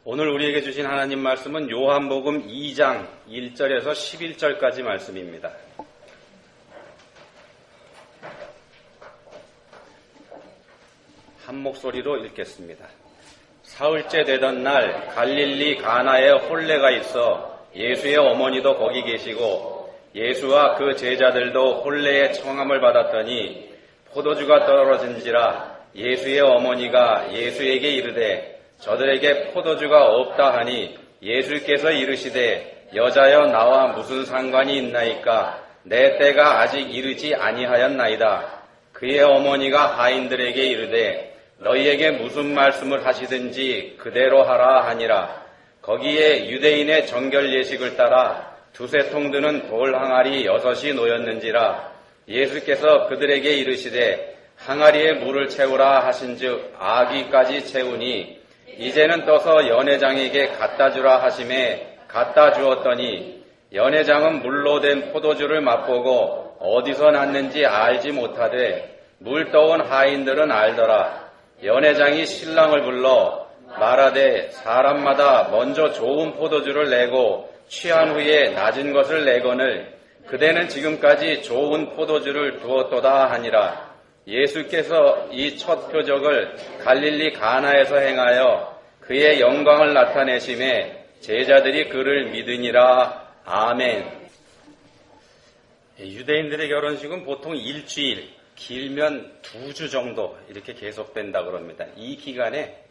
오늘 우리에게 주신 하나님 말씀은 요한복음 2장 1절에서 11절까지 말씀입니다. 한 목소리로 읽겠습니다. 사흘째 되던 날 갈릴리 가나에 혼례가 있어 예수의 어머니도 거기 계시고 예수와 그 제자들도 혼례의 청함을 받았더니 포도주가 떨어진지라 예수의 어머니가 예수에게 이르되 저들에게 포도주가 없다 하니 예수께서 이르시되 여자여 나와 무슨 상관이 있나이까 내 때가 아직 이르지 아니하였나이다. 그의 어머니가 하인들에게 이르되 너희에게 무슨 말씀을 하시든지 그대로 하라 하니라. 거기에 유대인의 정결 예식을 따라 두세 통 드는 돌 항아리 6이 놓였는지라. 예수께서 그들에게 이르시되 항아리에 물을 채우라 하신즉 아기까지 채우니 이제는 떠서 연회장에게 갖다 주라 하심에 갖다 주었더니 연회장은 물로 된 포도주를 맛보고 어디서 났는지 알지 못하되 물 떠온 하인들은 알더라. 연회장이 신랑을 불러 말하되 사람마다 먼저 좋은 포도주를 내고 취한 후에 낮은 것을 내거늘 그대는 지금까지 좋은 포도주를 두었도다 하니라. 예수께서 이 첫 표적을 갈릴리 가나에서 행하여 그의 영광을 나타내심에 제자들이 그를 믿으니라. 아멘. 유대인들의 결혼식은 보통 일주일, 길면 2주 정도 이렇게 계속된다 그럽니다. 이 기간에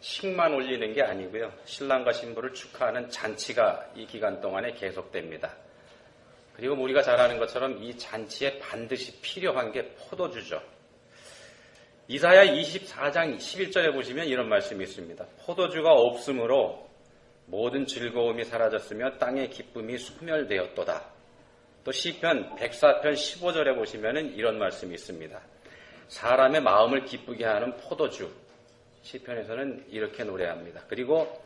식만 올리는 게 아니고요. 신랑과 신부를 축하하는 잔치가 이 기간 동안에 계속됩니다. 그리고 우리가 잘 아는 것처럼 이 잔치에 반드시 필요한 게 포도주죠. 이사야 24장 11절에 보시면 이런 말씀이 있습니다. 포도주가 없으므로 모든 즐거움이 사라졌으며 땅의 기쁨이 소멸되었도다. 또 시편 104편 15절에 보시면 이런 말씀이 있습니다. 사람의 마음을 기쁘게 하는 포도주. 시편에서는 이렇게 노래합니다. 그리고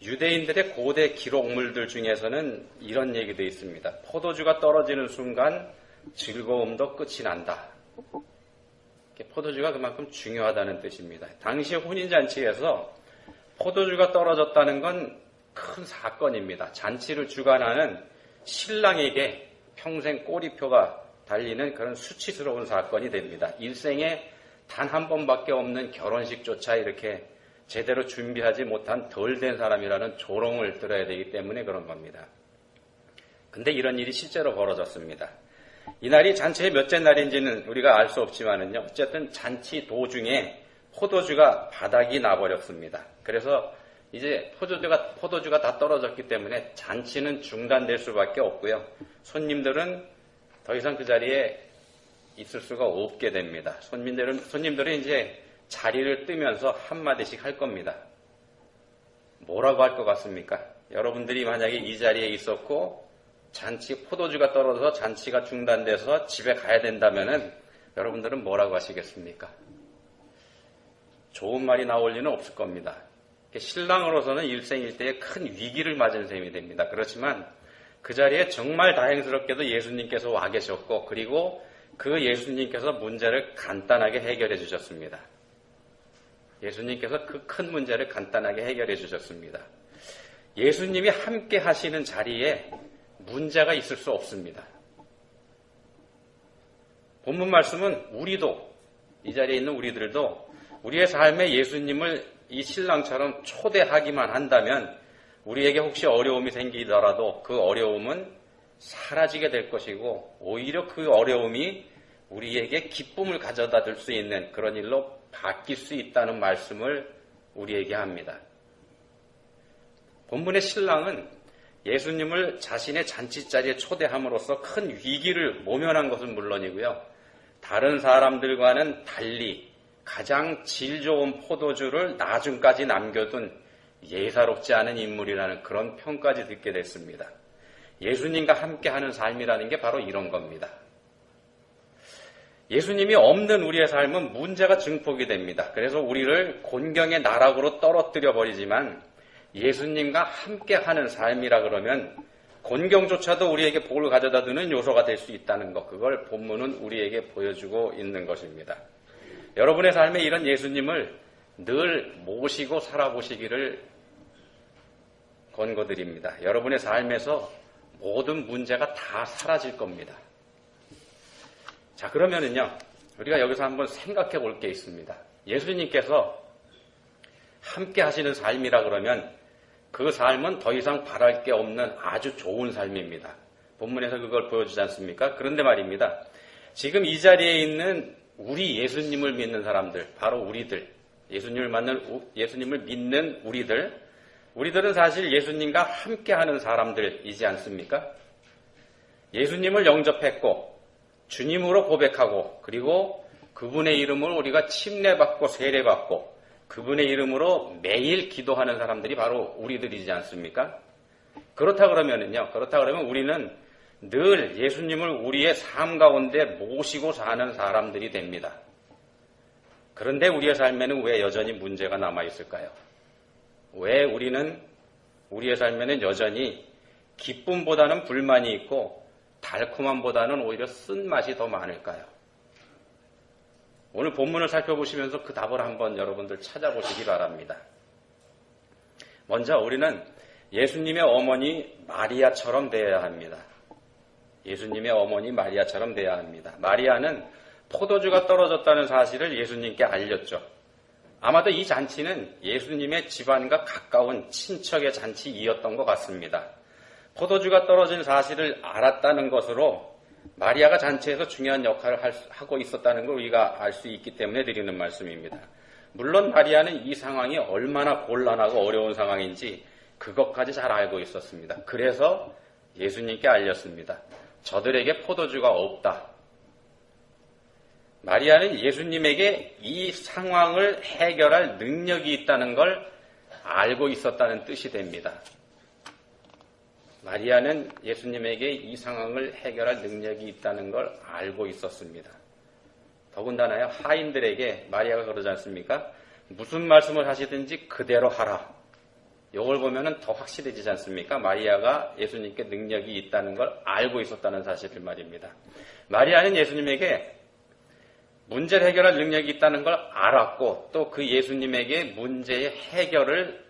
유대인들의 고대 기록물들 중에서는 이런 얘기도 있습니다. 포도주가 떨어지는 순간 즐거움도 끝이 난다. 포도주가 그만큼 중요하다는 뜻입니다. 당시 혼인잔치에서 포도주가 떨어졌다는 건 큰 사건입니다. 잔치를 주관하는 신랑에게 평생 꼬리표가 달리는 그런 수치스러운 사건이 됩니다. 일생에 단 한 번밖에 없는 결혼식조차 이렇게 제대로 준비하지 못한 덜 된 사람이라는 조롱을 들어야 되기 때문에 그런 겁니다. 근데 이런 일이 실제로 벌어졌습니다. 이날이 잔치의 몇째 날인지는 우리가 알 수 없지만은요. 어쨌든 잔치 도중에 포도주가 바닥이 나버렸습니다. 그래서 이제 포도주가 다 떨어졌기 때문에 잔치는 중단될 수밖에 없고요. 손님들은 더 이상 그 자리에 있을 수가 없게 됩니다. 손님들은 이제 자리를 뜨면서 한마디씩 할 겁니다. 뭐라고 할 것 같습니까? 여러분들이 만약에 이 자리에 있었고 포도주가 떨어져서 잔치가 중단돼서 집에 가야 된다면은 여러분들은 뭐라고 하시겠습니까? 좋은 말이 나올 리는 없을 겁니다. 신랑으로서는 일생일대에 큰 위기를 맞은 셈이 됩니다. 그렇지만 그 자리에 정말 다행스럽게도 예수님께서 와 계셨고 그리고 그 예수님께서 문제를 간단하게 해결해 주셨습니다. 예수님께서 그 큰 문제를 간단하게 해결해 주셨습니다. 예수님이 함께 하시는 자리에 문제가 있을 수 없습니다. 본문 말씀은 우리도, 이 자리에 있는 우리들도 우리의 삶에 예수님을 이 신랑처럼 초대하기만 한다면 우리에게 혹시 어려움이 생기더라도 그 어려움은 사라지게 될 것이고 오히려 그 어려움이 우리에게 기쁨을 가져다 줄 수 있는 그런 일로 바뀔 수 있다는 말씀을 우리에게 합니다. 본문의 신랑은 예수님을 자신의 잔치자리에 초대함으로써 큰 위기를 모면한 것은 물론이고요. 다른 사람들과는 달리 가장 질 좋은 포도주를 나중까지 남겨둔 예사롭지 않은 인물이라는 그런 평까지 듣게 됐습니다. 예수님과 함께하는 삶이라는 게 바로 이런 겁니다. 예수님이 없는 우리의 삶은 문제가 증폭이 됩니다. 그래서 우리를 곤경의 나락으로 떨어뜨려 버리지만 예수님과 함께하는 삶이라 그러면 곤경조차도 우리에게 복을 가져다 주는 요소가 될 수 있다는 것, 그걸 본문은 우리에게 보여주고 있는 것입니다. 여러분의 삶에 이런 예수님을 늘 모시고 살아보시기를 권고드립니다. 여러분의 삶에서 모든 문제가 다 사라질 겁니다. 자, 그러면은요, 우리가 여기서 한번 생각해 볼 게 있습니다. 예수님께서 함께 하시는 삶이라 그러면 그 삶은 더 이상 바랄 게 없는 아주 좋은 삶입니다. 본문에서 그걸 보여주지 않습니까? 그런데 말입니다. 지금 이 자리에 있는 우리 예수님을 믿는 사람들, 바로 우리들, 예수님을 믿는 우리들은 사실 예수님과 함께하는 사람들이지 않습니까? 예수님을 영접했고 주님으로 고백하고 그리고 그분의 이름으로 우리가 침례받고 세례받고 그분의 이름으로 매일 기도하는 사람들이 바로 우리들이지 않습니까? 그렇다 그러면 우리는 늘 예수님을 우리의 삶 가운데 모시고 사는 사람들이 됩니다. 그런데 우리의 삶에는 왜 여전히 문제가 남아있을까요? 왜 우리의 삶에는 여전히 기쁨보다는 불만이 있고 달콤함보다는 오히려 쓴맛이 더 많을까요? 오늘 본문을 살펴보시면서 그 답을 한번 여러분들 찾아보시기 바랍니다. 먼저 우리는 예수님의 어머니 마리아처럼 되어야 합니다. 예수님의 어머니 마리아처럼 되어야 합니다. 마리아는 포도주가 떨어졌다는 사실을 예수님께 알렸죠. 아마도 이 잔치는 예수님의 집안과 가까운 친척의 잔치이었던 것 같습니다. 포도주가 떨어진 사실을 알았다는 것으로 마리아가 잔치에서 중요한 역할을 하고 있었다는 걸 우리가 알 수 있기 때문에 드리는 말씀입니다. 물론 마리아는 이 상황이 얼마나 곤란하고 어려운 상황인지 그것까지 잘 알고 있었습니다. 그래서 예수님께 알렸습니다. 저들에게 포도주가 없다. 마리아는 예수님에게 이 상황을 해결할 능력이 있다는 걸 알고 있었다는 뜻이 됩니다. 마리아는 예수님에게 이 상황을 해결할 능력이 있다는 걸 알고 있었습니다. 더군다나요, 하인들에게 마리아가 그러지 않습니까? 무슨 말씀을 하시든지 그대로 하라. 이걸 보면 더 확실해지지 않습니까? 마리아가 예수님께 능력이 있다는 걸 알고 있었다는 사실을 말입니다. 마리아는 예수님에게 문제를 해결할 능력이 있다는 걸 알았고 또 그 예수님에게 문제의 해결을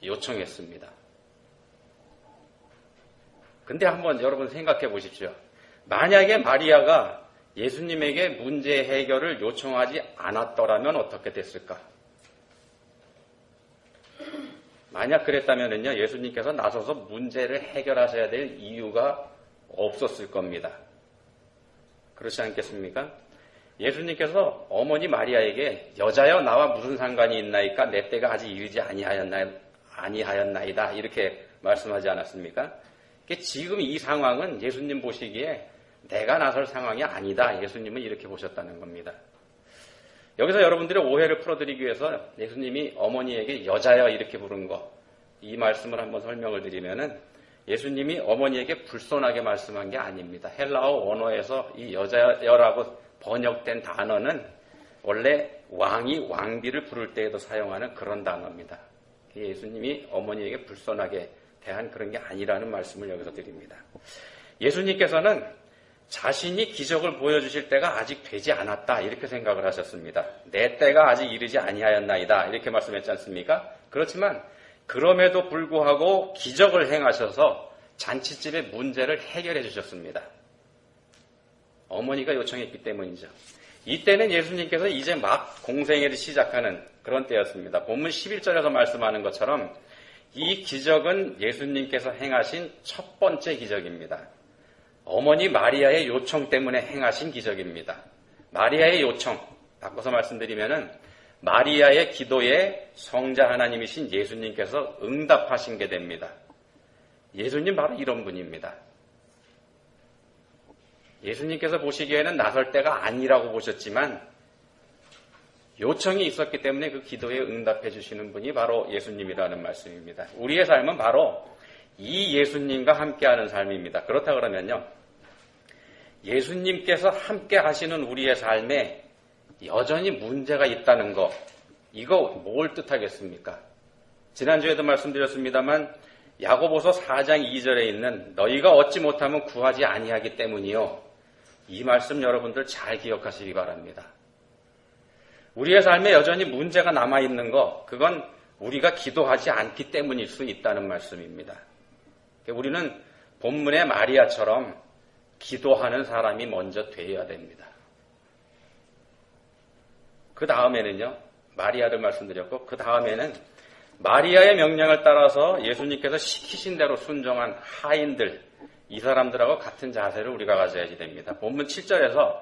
요청했습니다. 근데 한번 여러분 생각해 보십시오. 만약에 마리아가 예수님에게 문제 해결을 요청하지 않았더라면 어떻게 됐을까? 만약 그랬다면요, 예수님께서 나서서 문제를 해결하셔야 될 이유가 없었을 겁니다. 그렇지 않겠습니까? 예수님께서 어머니 마리아에게 여자여 나와 무슨 상관이 있나이까 내 때가 아직 이르지 아니하였나이다 이렇게 말씀하지 않았습니까? 지금 이 상황은 예수님 보시기에 내가 나설 상황이 아니다. 예수님은 이렇게 보셨다는 겁니다. 여기서 여러분들의 오해를 풀어드리기 위해서 예수님이 어머니에게 여자여 이렇게 부른 거, 이 말씀을 한번 설명을 드리면은 예수님이 어머니에게 불손하게 말씀한 게 아닙니다. 헬라어 원어에서 이 여자여라고 번역된 단어는 원래 왕이 왕비를 부를 때에도 사용하는 그런 단어입니다. 예수님이 어머니에게 불손하게 대한 그런 게 아니라는 말씀을 여기서 드립니다. 예수님께서는 자신이 기적을 보여주실 때가 아직 되지 않았다 이렇게 생각을 하셨습니다. 내 때가 아직 이르지 아니하였나이다 이렇게 말씀했지 않습니까? 그렇지만 그럼에도 불구하고 기적을 행하셔서 잔치집의 문제를 해결해 주셨습니다. 어머니가 요청했기 때문이죠. 이때는 예수님께서 이제 막 공생애를 시작하는 그런 때였습니다. 본문 11절에서 말씀하는 것처럼 이 기적은 예수님께서 행하신 첫 번째 기적입니다. 어머니 마리아의 요청 때문에 행하신 기적입니다. 마리아의 요청, 바꿔서 말씀드리면은 마리아의 기도에 성자 하나님이신 예수님께서 응답하신 게 됩니다. 예수님 바로 이런 분입니다. 예수님께서 보시기에는 나설 때가 아니라고 보셨지만 요청이 있었기 때문에 그 기도에 응답해 주시는 분이 바로 예수님이라는 말씀입니다. 우리의 삶은 바로 이 예수님과 함께하는 삶입니다. 그렇다 그러면요, 예수님께서 함께 하시는 우리의 삶에 여전히 문제가 있다는 거, 이거 뭘 뜻하겠습니까? 지난주에도 말씀드렸습니다만 야고보서 4장 2절에 있는 너희가 얻지 못하면 구하지 아니하기 때문이요, 이 말씀 여러분들 잘 기억하시기 바랍니다. 우리의 삶에 여전히 문제가 남아있는 거, 그건 우리가 기도하지 않기 때문일 수 있다는 말씀입니다. 우리는 본문의 마리아처럼 기도하는 사람이 먼저 되어야 됩니다. 그 다음에는요, 마리아를 말씀드렸고, 그 다음에는 마리아의 명령을 따라서 예수님께서 시키신 대로 순종한 하인들, 이 사람들하고 같은 자세를 우리가 가져야지 됩니다. 본문 7절에서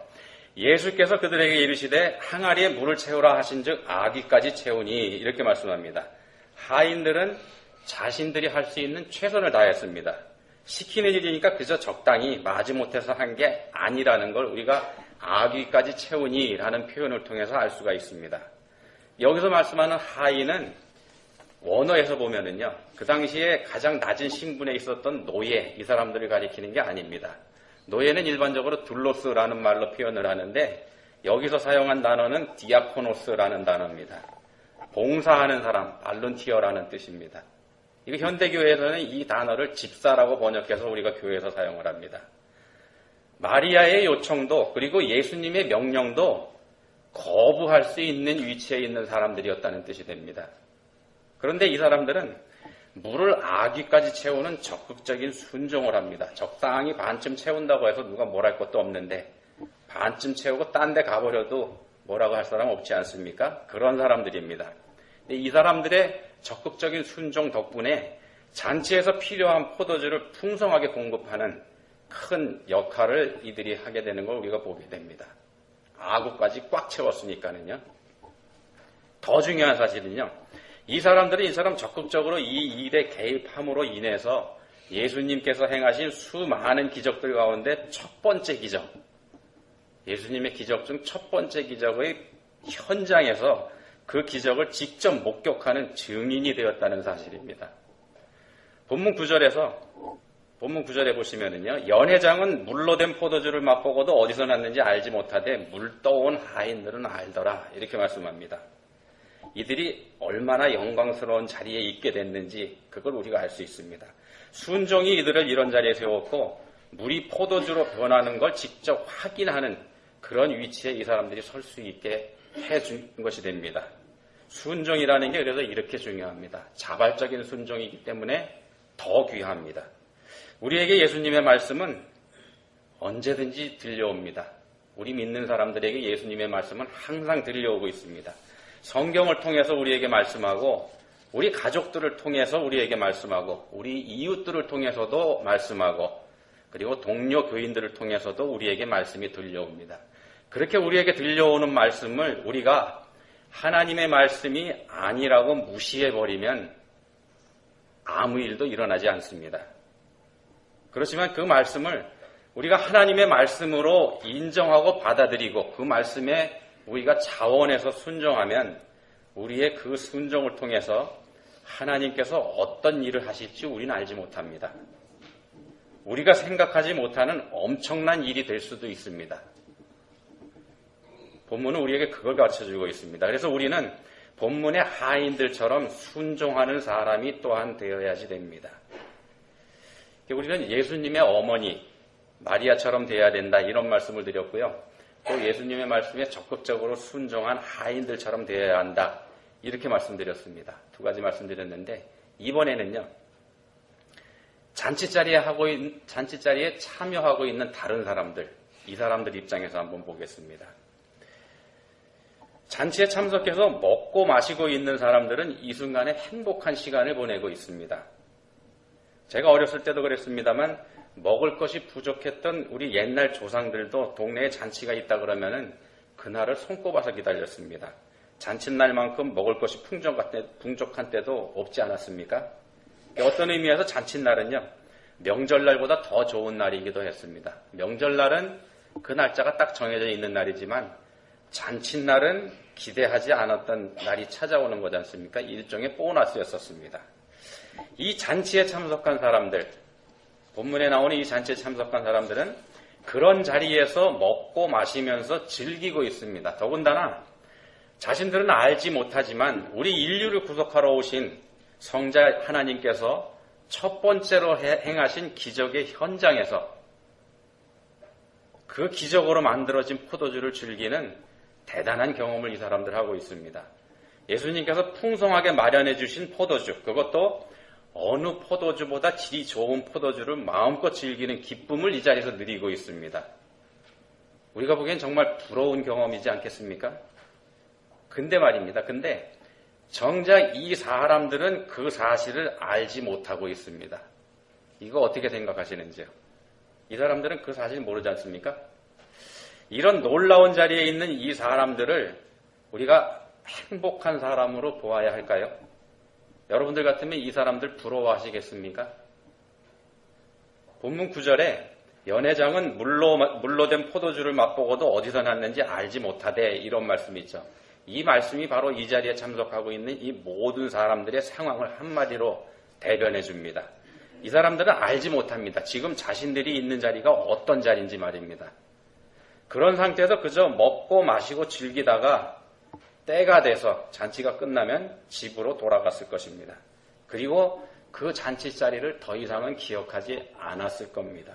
예수께서 그들에게 이르시되 항아리에 물을 채우라 하신즉 아귀까지 채우니 이렇게 말씀합니다. 하인들은 자신들이 할 수 있는 최선을 다했습니다. 시키는 일이니까 그저 적당히 마지못해서 한 게 아니라는 걸 우리가 아귀까지 채우니 라는 표현을 통해서 알 수가 있습니다. 여기서 말씀하는 하인은 원어에서 보면은요, 그 당시에 가장 낮은 신분에 있었던 노예, 이 사람들을 가리키는 게 아닙니다. 노예는 일반적으로 둘로스라는 말로 표현을 하는데 여기서 사용한 단어는 디아코노스라는 단어입니다. 봉사하는 사람, 발룬티어라는 뜻입니다. 이거 현대교회에서는 이 단어를 집사라고 번역해서 우리가 교회에서 사용을 합니다. 마리아의 요청도 그리고 예수님의 명령도 거부할 수 있는 위치에 있는 사람들이었다는 뜻이 됩니다. 그런데 이 사람들은 물을 아귀까지 채우는 적극적인 순종을 합니다. 적당히 반쯤 채운다고 해서 누가 뭘 할 것도 없는데 반쯤 채우고 딴 데 가버려도 뭐라고 할 사람 없지 않습니까? 그런 사람들입니다. 이 사람들의 적극적인 순종 덕분에 잔치에서 필요한 포도주를 풍성하게 공급하는 큰 역할을 이들이 하게 되는 걸 우리가 보게 됩니다. 아구까지 꽉 채웠으니까는요. 더 중요한 사실은요. 이 사람들은 이처럼 적극적으로 이 일에 개입함으로 인해서 예수님께서 행하신 수많은 기적들 가운데 첫 번째 기적, 예수님의 기적 중 첫 번째 기적의 현장에서 그 기적을 직접 목격하는 증인이 되었다는 사실입니다. 본문 9절에 보시면은요, 연회장은 물로 된 포도주를 맛보고도 어디서 났는지 알지 못하되 물 떠온 하인들은 알더라. 이렇게 말씀합니다. 이들이 얼마나 영광스러운 자리에 있게 됐는지 그걸 우리가 알 수 있습니다. 순종이 이들을 이런 자리에 세웠고 물이 포도주로 변하는 걸 직접 확인하는 그런 위치에 이 사람들이 설 수 있게 해준 것이 됩니다. 순종이라는 게 그래서 이렇게 중요합니다. 자발적인 순종이기 때문에 더 귀합니다. 우리에게 예수님의 말씀은 언제든지 들려옵니다. 우리 믿는 사람들에게 예수님의 말씀은 항상 들려오고 있습니다. 성경을 통해서 우리에게 말씀하고 우리 가족들을 통해서 우리에게 말씀하고 우리 이웃들을 통해서도 말씀하고 그리고 동료 교인들을 통해서도 우리에게 말씀이 들려옵니다. 그렇게 우리에게 들려오는 말씀을 우리가 하나님의 말씀이 아니라고 무시해버리면 아무 일도 일어나지 않습니다. 그렇지만 그 말씀을 우리가 하나님의 말씀으로 인정하고 받아들이고 그 말씀에 우리가 자원해서 순종하면 우리의 그 순종을 통해서 하나님께서 어떤 일을 하실지 우리는 알지 못합니다. 우리가 생각하지 못하는 엄청난 일이 될 수도 있습니다. 본문은 우리에게 그걸 가르쳐주고 있습니다. 그래서 우리는 본문의 하인들처럼 순종하는 사람이 또한 되어야지 됩니다. 우리는 예수님의 어머니 마리아처럼 되어야 된다 이런 말씀을 드렸고요. 또 예수님의 말씀에 적극적으로 순종한 하인들처럼 되어야 한다 이렇게 말씀드렸습니다. 두 가지 말씀드렸는데 이번에는요. 잔치자리에 참여하고 있는 다른 사람들, 이 사람들 입장에서 한번 보겠습니다. 잔치에 참석해서 먹고 마시고 있는 사람들은 이 순간에 행복한 시간을 보내고 있습니다. 제가 어렸을 때도 그랬습니다만 먹을 것이 부족했던 우리 옛날 조상들도 동네에 잔치가 있다 그러면은 그날을 손꼽아서 기다렸습니다. 잔칫날만큼 먹을 것이 풍족한 때도 없지 않았습니까? 어떤 의미에서 잔칫날은요, 명절날보다 더 좋은 날이기도 했습니다. 명절날은 그 날짜가 딱 정해져 있는 날이지만 잔칫날은 기대하지 않았던 날이 찾아오는 거지 않습니까? 일종의 보너스였었습니다. 이 잔치에 참석한 사람들, 본문에 나오는 이 잔치에 참석한 사람들은 그런 자리에서 먹고 마시면서 즐기고 있습니다. 더군다나 자신들은 알지 못하지만 우리 인류를 구속하러 오신 성자 하나님께서 첫 번째로 행하신 기적의 현장에서 그 기적으로 만들어진 포도주를 즐기는 대단한 경험을 이 사람들 하고 있습니다. 예수님께서 풍성하게 마련해 주신 포도주, 그것도 어느 포도주보다 질이 좋은 포도주를 마음껏 즐기는 기쁨을 이 자리에서 누리고 있습니다. 우리가 보기엔 정말 부러운 경험이지 않겠습니까? 근데 말입니다. 근데 정작 이 사람들은 그 사실을 알지 못하고 있습니다. 이거 어떻게 생각하시는지요? 이 사람들은 그 사실 모르지 않습니까? 이런 놀라운 자리에 있는 이 사람들을 우리가 행복한 사람으로 보아야 할까요? 여러분들 같으면 이 사람들 부러워하시겠습니까? 본문 9절에 연회장은 물로 된 포도주를 맛보고도 어디서 났는지 알지 못하되 이런 말씀이 있죠. 이 말씀이 바로 이 자리에 참석하고 있는 이 모든 사람들의 상황을 한마디로 대변해 줍니다. 이 사람들은 알지 못합니다. 지금 자신들이 있는 자리가 어떤 자리인지 말입니다. 그런 상태에서 그저 먹고 마시고 즐기다가 때가 돼서 잔치가 끝나면 집으로 돌아갔을 것입니다. 그리고 그 잔치 자리를 더 이상은 기억하지 않았을 겁니다.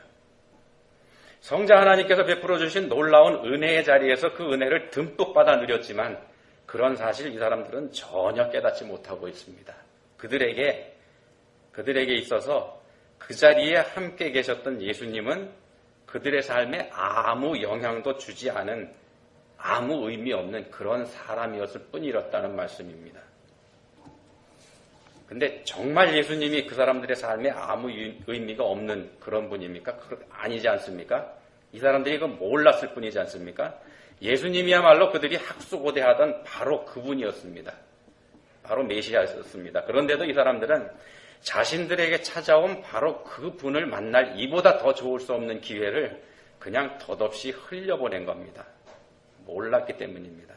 성자 하나님께서 베풀어 주신 놀라운 은혜의 자리에서 그 은혜를 듬뿍 받아 누렸지만 그런 사실 이 사람들은 전혀 깨닫지 못하고 있습니다. 그들에게 있어서 그 자리에 함께 계셨던 예수님은 그들의 삶에 아무 영향도 주지 않은 아무 의미 없는 그런 사람이었을 뿐이었다는 말씀입니다. 근데 정말 예수님이 그 사람들의 삶에 아무 의미가 없는 그런 분입니까? 아니지 않습니까? 이 사람들이 그거 몰랐을 뿐이지 않습니까? 예수님이야말로 그들이 학수고대하던 바로 그분이었습니다. 바로 메시아였습니다. 그런데도 이 사람들은 자신들에게 찾아온 바로 그분을 만날 이보다 더 좋을 수 없는 기회를 그냥 덧없이 흘려보낸 겁니다. 몰랐기 때문입니다.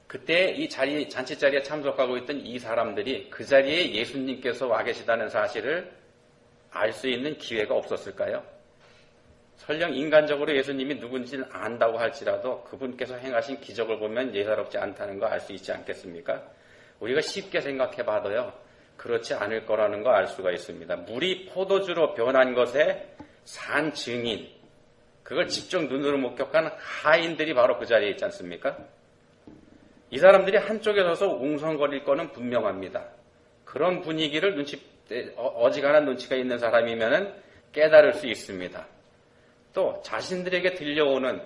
그때 이 잔치 자리에 참석하고 있던 이 사람들이 그 자리에 예수님께서 와 계시다는 사실을 알 수 있는 기회가 없었을까요? 설령 인간적으로 예수님이 누군지는 안다고 할지라도 그분께서 행하신 기적을 보면 예사롭지 않다는 거 알 수 있지 않겠습니까? 우리가 쉽게 생각해 봐도요, 그렇지 않을 거라는 거 알 수가 있습니다. 물이 포도주로 변한 것에 산 증인, 그걸 직접 눈으로 목격한 하인들이 바로 그 자리에 있지 않습니까? 이 사람들이 한쪽에 서서 웅성거릴 거는 분명합니다. 그런 분위기를 어지간한 눈치가 있는 사람이면은 깨달을 수 있습니다. 또 자신들에게 들려오는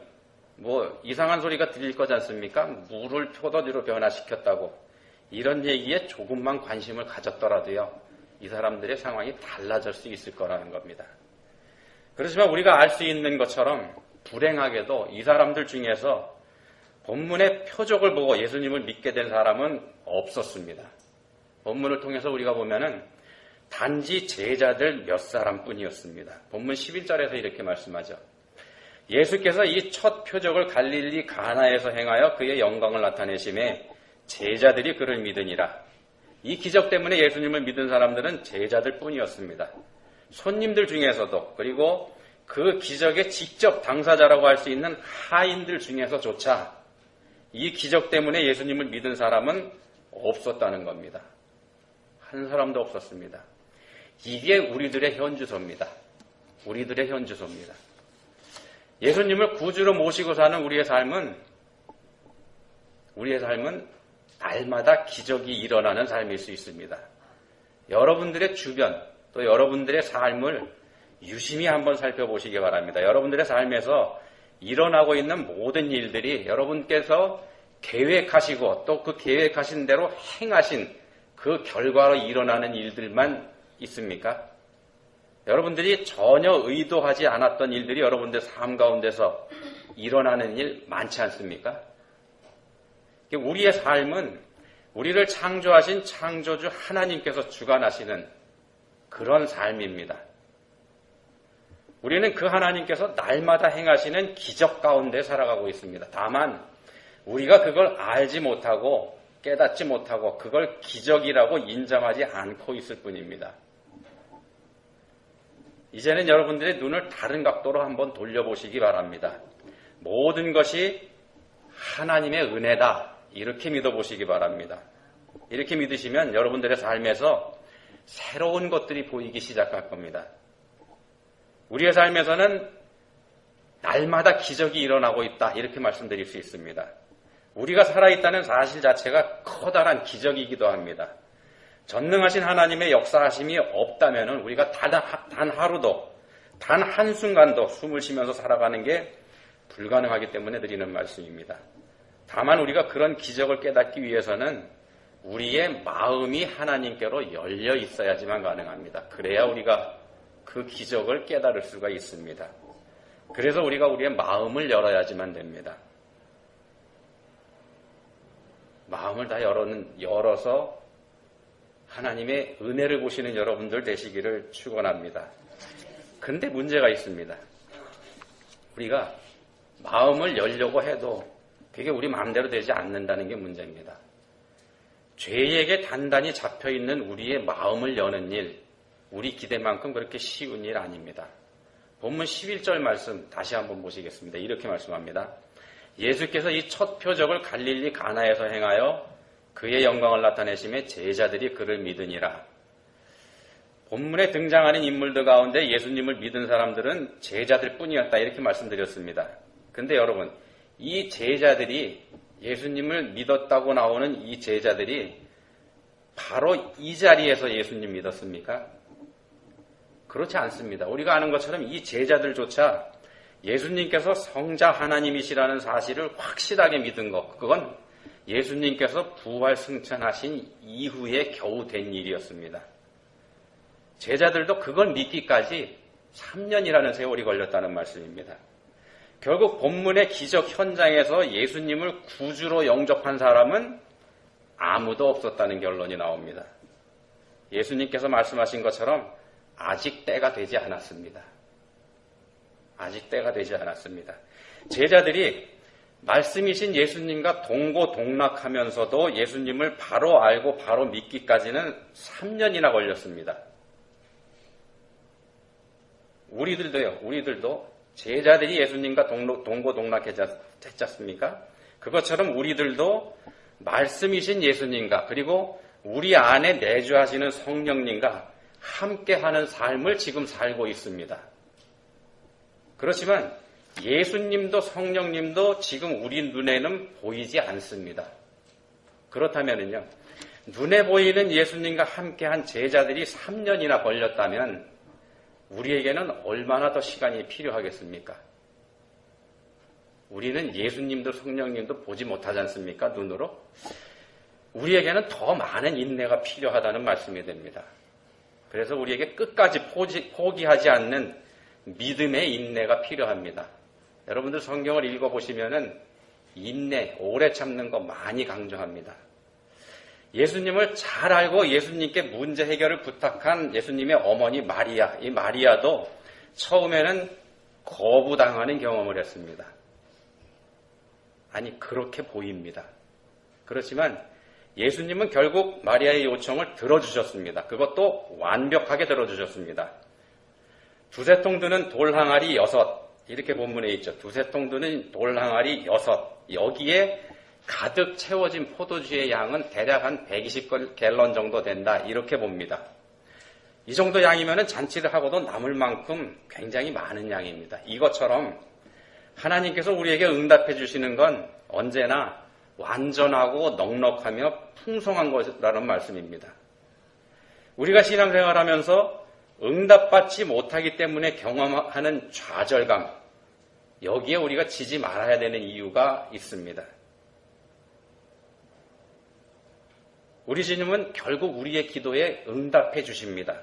이상한 소리가 들릴 거지 않습니까? 물을 포도주로 변화시켰다고. 이런 얘기에 조금만 관심을 가졌더라도요, 이 사람들의 상황이 달라질 수 있을 거라는 겁니다. 그렇지만 우리가 알 수 있는 것처럼 불행하게도 이 사람들 중에서 본문의 표적을 보고 예수님을 믿게 된 사람은 없었습니다. 본문을 통해서 우리가 보면은 단지 제자들 몇 사람뿐이었습니다. 본문 11절에서 이렇게 말씀하죠. 예수께서 이 첫 표적을 갈릴리 가나에서 행하여 그의 영광을 나타내심에 제자들이 그를 믿으니라. 이 기적 때문에 예수님을 믿은 사람들은 제자들 뿐이었습니다. 손님들 중에서도, 그리고 그 기적의 직접 당사자라고 할 수 있는 하인들 중에서조차 이 기적 때문에 예수님을 믿은 사람은 없었다는 겁니다. 한 사람도 없었습니다. 이게 우리들의 현주소입니다. 우리들의 현주소입니다. 예수님을 구주로 모시고 사는 우리의 삶은 날마다 기적이 일어나는 삶일 수 있습니다. 여러분들의 주변, 또 여러분들의 삶을 유심히 한번 살펴보시기 바랍니다. 여러분들의 삶에서 일어나고 있는 모든 일들이 여러분께서 계획하시고 또 그 계획하신 대로 행하신 그 결과로 일어나는 일들만 있습니까? 여러분들이 전혀 의도하지 않았던 일들이 여러분들 삶 가운데서 일어나는 일 많지 않습니까? 우리의 삶은 우리를 창조하신 창조주 하나님께서 주관하시는 그런 삶입니다. 우리는 그 하나님께서 날마다 행하시는 기적 가운데 살아가고 있습니다. 다만 우리가 그걸 알지 못하고 깨닫지 못하고 그걸 기적이라고 인정하지 않고 있을 뿐입니다. 이제는 여러분들의 눈을 다른 각도로 한번 돌려보시기 바랍니다. 모든 것이 하나님의 은혜다, 이렇게 믿어보시기 바랍니다. 이렇게 믿으시면 여러분들의 삶에서 새로운 것들이 보이기 시작할 겁니다. 우리의 삶에서는 날마다 기적이 일어나고 있다, 이렇게 말씀드릴 수 있습니다. 우리가 살아있다는 사실 자체가 커다란 기적이기도 합니다. 전능하신 하나님의 역사하심이 없다면 우리가 단 하루도, 단 한순간도 숨을 쉬면서 살아가는 게 불가능하기 때문에 드리는 말씀입니다. 다만 우리가 그런 기적을 깨닫기 위해서는 우리의 마음이 하나님께로 열려 있어야지만 가능합니다. 그래야 우리가 그 기적을 깨달을 수가 있습니다. 그래서 우리가 우리의 마음을 열어야지만 됩니다. 마음을 다 열어서 하나님의 은혜를 보시는 여러분들 되시기를 축원합니다. 근데 문제가 있습니다. 우리가 마음을 열려고 해도 그게 우리 마음대로 되지 않는다는 게 문제입니다. 죄에게 단단히 잡혀있는 우리의 마음을 여는 일, 우리 기대만큼 그렇게 쉬운 일 아닙니다. 본문 11절 말씀 다시 한번 보시겠습니다. 이렇게 말씀합니다. 예수께서 이 첫 표적을 갈릴리 가나에서 행하여 그의 영광을 나타내심에 제자들이 그를 믿으니라. 본문에 등장하는 인물들 가운데 예수님을 믿은 사람들은 제자들 뿐이었다 이렇게 말씀드렸습니다. 근데 여러분, 이 제자들이 예수님을 믿었다고 나오는 이 제자들이 바로 이 자리에서 예수님 믿었습니까? 그렇지 않습니다. 우리가 아는 것처럼 이 제자들조차 예수님께서 성자 하나님이시라는 사실을 확실하게 믿은 것, 그건 예수님께서 부활 승천하신 이후에 겨우 된 일이었습니다. 제자들도 그걸 믿기까지 3년이라는 세월이 걸렸다는 말씀입니다. 결국 본문의 기적 현장에서 예수님을 구주로 영접한 사람은 아무도 없었다는 결론이 나옵니다. 예수님께서 말씀하신 것처럼 아직 때가 되지 않았습니다. 아직 때가 되지 않았습니다. 제자들이 말씀이신 예수님과 동고동락하면서도 예수님을 바로 알고 바로 믿기까지는 3년이나 걸렸습니다. 우리들도 제자들이 예수님과 동고동락했지 않습니까? 그것처럼 우리들도 말씀이신 예수님과 그리고 우리 안에 내주하시는 성령님과 함께하는 삶을 지금 살고 있습니다. 그렇지만 예수님도 성령님도 지금 우리 눈에는 보이지 않습니다. 그렇다면요, 눈에 보이는 예수님과 함께한 제자들이 3년이나 걸렸다면 우리에게는 얼마나 더 시간이 필요하겠습니까? 우리는 예수님도 성령님도 보지 못하지 않습니까? 눈으로? 우리에게는 더 많은 인내가 필요하다는 말씀이 됩니다. 그래서 우리에게 끝까지 포기하지 않는 믿음의 인내가 필요합니다. 여러분들 성경을 읽어보시면은 인내, 오래 참는 거 많이 강조합니다. 예수님을 잘 알고 예수님께 문제 해결을 부탁한 예수님의 어머니 마리아, 이 마리아도 처음에는 거부당하는 경험을 했습니다. 아니, 그렇게 보입니다. 그렇지만 예수님은 결국 마리아의 요청을 들어주셨습니다. 그것도 완벽하게 들어주셨습니다. 두세 통 드는 돌 항아리 6, 이렇게 본문에 있죠. 두세 통 드는 돌 항아리 6, 여기에 가득 채워진 포도주의 양은 대략 한 120갤런 정도 된다, 이렇게 봅니다. 이 정도 양이면 잔치를 하고도 남을 만큼 굉장히 많은 양입니다. 이것처럼 하나님께서 우리에게 응답해 주시는 건 언제나 완전하고 넉넉하며 풍성한 것이라는 말씀입니다. 우리가 신앙생활하면서 응답받지 못하기 때문에 경험하는 좌절감, 여기에 우리가 지지 말아야 되는 이유가 있습니다. 우리 주님은 결국 우리의 기도에 응답해 주십니다.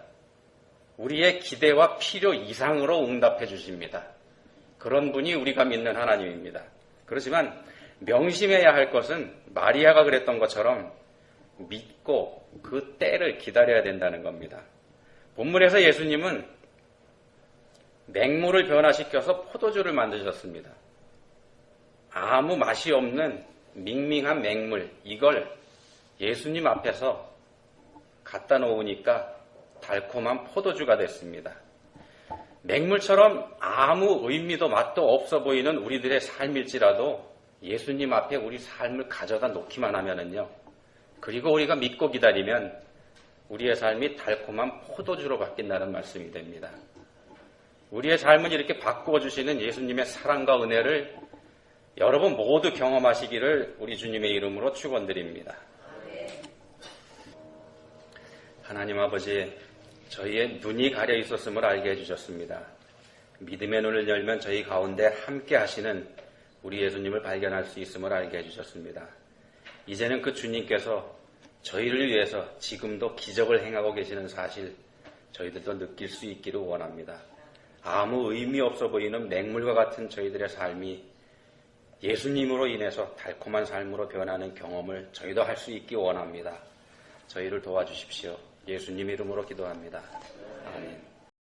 우리의 기대와 필요 이상으로 응답해 주십니다. 그런 분이 우리가 믿는 하나님입니다. 그렇지만 명심해야 할 것은 마리아가 그랬던 것처럼 믿고 그 때를 기다려야 된다는 겁니다. 본문에서 예수님은 맹물을 변화시켜서 포도주를 만드셨습니다. 아무 맛이 없는 밍밍한 맹물, 이걸 예수님 앞에서 갖다 놓으니까 달콤한 포도주가 됐습니다. 맹물처럼 아무 의미도 맛도 없어 보이는 우리들의 삶일지라도 예수님 앞에 우리 삶을 가져다 놓기만 하면은요, 그리고 우리가 믿고 기다리면 우리의 삶이 달콤한 포도주로 바뀐다는 말씀이 됩니다. 우리의 삶을 이렇게 바꾸어 주시는 예수님의 사랑과 은혜를 여러분 모두 경험하시기를 우리 주님의 이름으로 축원드립니다. 하나님 아버지, 저희의 눈이 가려 있었음을 알게 해주셨습니다. 믿음의 눈을 열면 저희 가운데 함께 하시는 우리 예수님을 발견할 수 있음을 알게 해주셨습니다. 이제는 그 주님께서 저희를 위해서 지금도 기적을 행하고 계시는 사실 저희들도 느낄 수 있기를 원합니다. 아무 의미 없어 보이는 맹물과 같은 저희들의 삶이 예수님으로 인해서 달콤한 삶으로 변하는 경험을 저희도 할 수 있기 원합니다. 저희를 도와주십시오. 예수님 이름으로 기도합니다. 아멘.